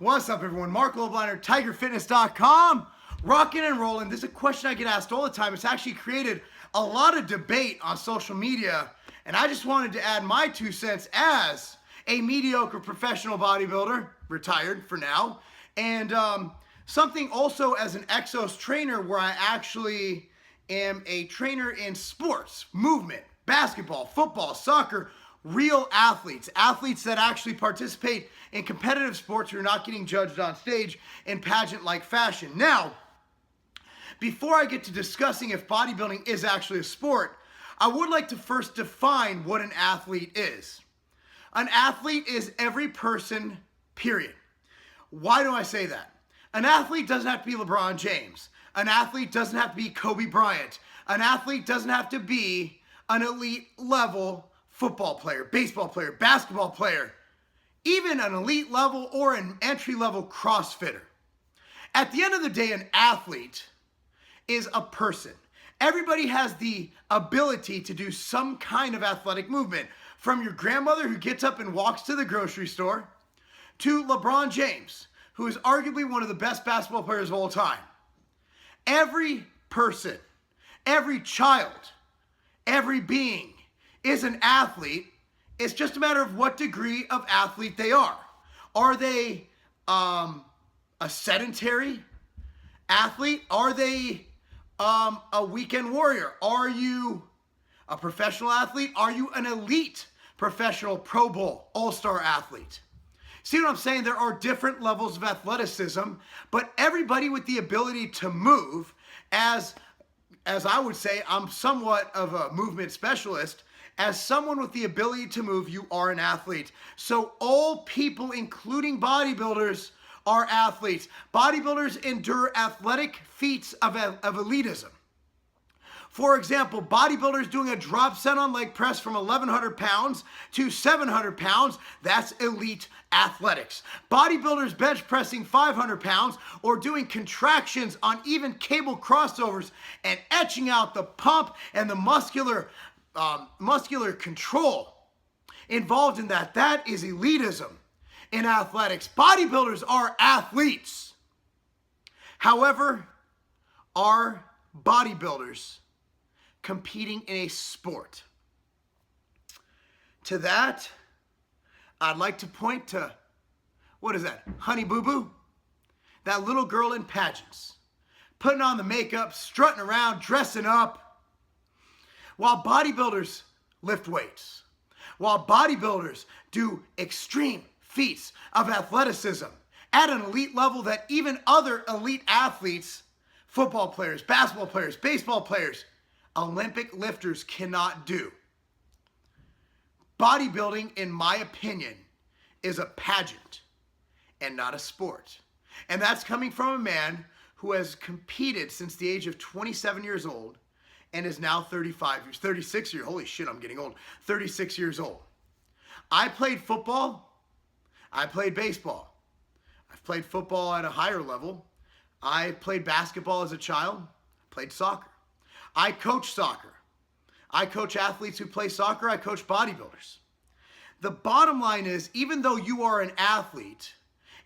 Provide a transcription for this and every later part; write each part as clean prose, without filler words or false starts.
What's up, everyone? Marc Lobliner, TigerFitness.com. Rocking and rolling. This is a question I get asked all the time. It's actually created a lot of debate on social media, and I just wanted to add my 2 cents as a mediocre professional bodybuilder, retired for now, and something also as an Exos trainer where I actually am a trainer in sports, movement, basketball, football, soccer, real athletes that actually participate in competitive sports who are not getting judged on stage in pageant-like fashion. Now, before I get to discussing if bodybuilding is actually a sport, I would like to first define what an athlete is. An athlete is every person, period. Why do I say that? An athlete doesn't have to be LeBron James. An athlete doesn't have to be Kobe Bryant. An athlete doesn't have to be an elite level football player, baseball player, basketball player, even an elite level or an entry level CrossFitter. At the end of the day, an athlete is a person. Everybody has the ability to do some kind of athletic movement, from your grandmother who gets up and walks to the grocery store to LeBron James, who is arguably one of the best basketball players of all time. Every person, every child, every being is an athlete. It's just a matter of what degree of athlete they are. Are they a sedentary athlete? Are they a weekend warrior? Are you a professional athlete? Are you an elite professional Pro Bowl all-star athlete? See what I'm saying? There are different levels of athleticism, but everybody with the ability to move, as I would say, I'm somewhat of a movement specialist. As someone with the ability to move, you are an athlete. So all people, including bodybuilders, are athletes. Bodybuilders endure athletic feats of elitism. For example, bodybuilders doing a drop set on leg press from 1,100 pounds to 700 pounds, that's elite athletics. Bodybuilders bench pressing 500 pounds or doing contractions on even cable crossovers and etching out the pump and the muscular control involved in that. That is elitism in athletics. Bodybuilders are athletes. However, are bodybuilders competing in a sport? To that, I'd like to point to, what is that, Honey Boo Boo? That little girl in pageants, putting on the makeup, strutting around, dressing up, while bodybuilders lift weights, while bodybuilders do extreme feats of athleticism at an elite level that even other elite athletes, football players, basketball players, baseball players, Olympic lifters cannot do. Bodybuilding, in my opinion, is a pageant and not a sport. And that's coming from a man who has competed since the age of 27 years old and is now 36 years, holy shit, I'm getting old, 36 years old. I played football, I played baseball. I've played football at a higher level. I played basketball as a child, played soccer. I coach soccer. I coach athletes who play soccer. I coach bodybuilders. The bottom line is, even though you are an athlete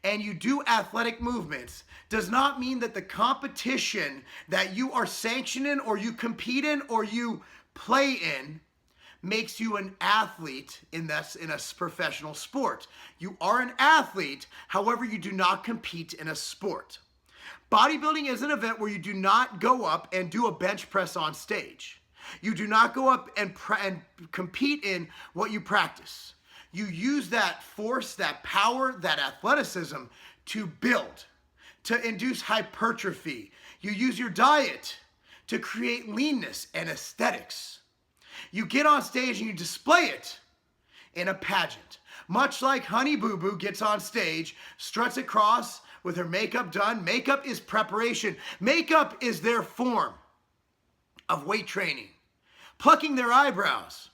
and you do athletic movements, does not mean that the competition that you are sanctioned in or you compete in or you play in makes you an athlete in a professional sport. You are an athlete, however, you do not compete in a sport. Bodybuilding is an event where you do not go up and do a bench press on stage. You do not go up and compete in what you practice. You use that force, that power, that athleticism to build, to induce hypertrophy. You use your diet to create leanness and aesthetics. You get on stage and you display it in a pageant. Much like Honey Boo Boo gets on stage, struts across with her makeup done. Makeup is preparation. Makeup is their form of weight training. Plucking their eyebrows.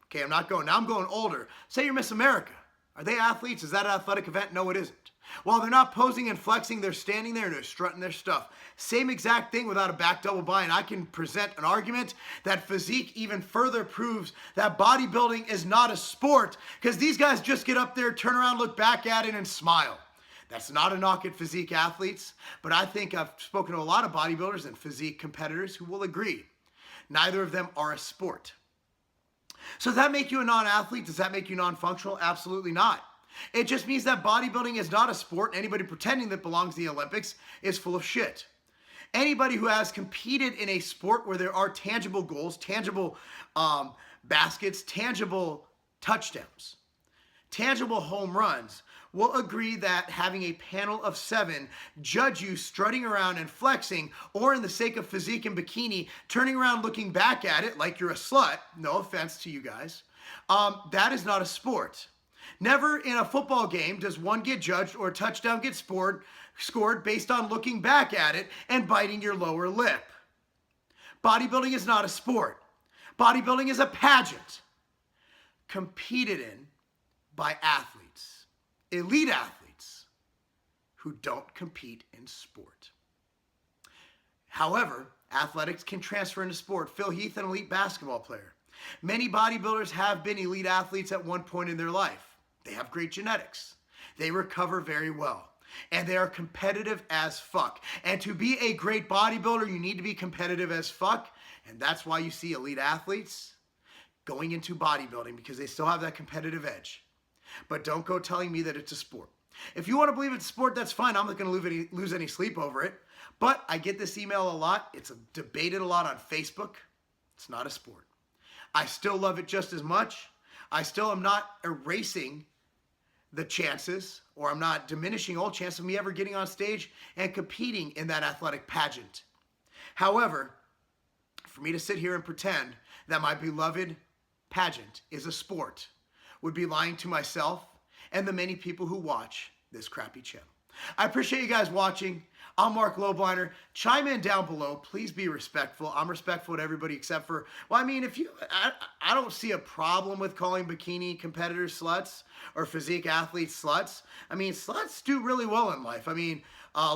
Okay, I'm going older. Say you're Miss America. Are they athletes? Is that an athletic event? No, it isn't. While they're not posing and flexing, they're standing there and they're strutting their stuff. Same exact thing without a back double bind. I can present an argument that physique even further proves that bodybuilding is not a sport, because these guys just get up there, turn around, look back at it, and smile. That's not a knock at physique athletes, but I think I've spoken to a lot of bodybuilders and physique competitors who will agree. Neither of them are a sport. So does that make you a non-athlete? Does that make you non-functional? Absolutely not. It just means that bodybuilding is not a sport. Anybody pretending that belongs in the Olympics is full of shit. Anybody who has competed in a sport where there are tangible goals, tangible baskets, tangible touchdowns, tangible home runs, will agree that having a panel of 7 judge you strutting around and flexing, or in the sake of physique and bikini, turning around looking back at it like you're a slut, no offense to you guys, that is not a sport. Never in a football game does one get judged or a touchdown get scored based on looking back at it and biting your lower lip. Bodybuilding is not a sport. Bodybuilding is a pageant competed in by athletes, elite athletes who don't compete in sport. However, athletics can transfer into sport. Phil Heath, an elite basketball player. Many bodybuilders have been elite athletes at one point in their life. They have great genetics. They recover very well. And they are competitive as fuck. And to be a great bodybuilder, you need to be competitive as fuck. And that's why you see elite athletes going into bodybuilding, because they still have that competitive edge. But don't go telling me that it's a sport. If you want to believe it's a sport, that's fine. I'm not going to lose any sleep over it. But I get this email a lot. It's debated a lot on Facebook. It's not a sport. I still love it just as much. I still am not erasing the chances, or I'm not diminishing all chance of me ever getting on stage and competing in that athletic pageant. However, for me to sit here and pretend that my beloved pageant is a sport would be lying to myself and the many people who watch this crappy channel. I appreciate you guys watching. I'm Marc Lobliner. Chime in down below. Please be respectful. I'm respectful to everybody except for, well, I mean, I don't see a problem with calling bikini competitors sluts or physique athletes sluts. I mean, sluts do really well in life. I mean,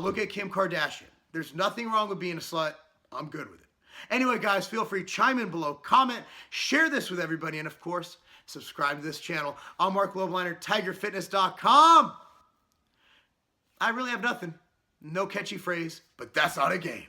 look at Kim Kardashian. There's nothing wrong with being a slut. I'm good with it. Anyway, guys, feel free to chime in below, comment, share this with everybody, and of course, subscribe to this channel. I'm Marc Lobliner, TigerFitness.com. I really have nothing. No catchy phrase, but that's not a game.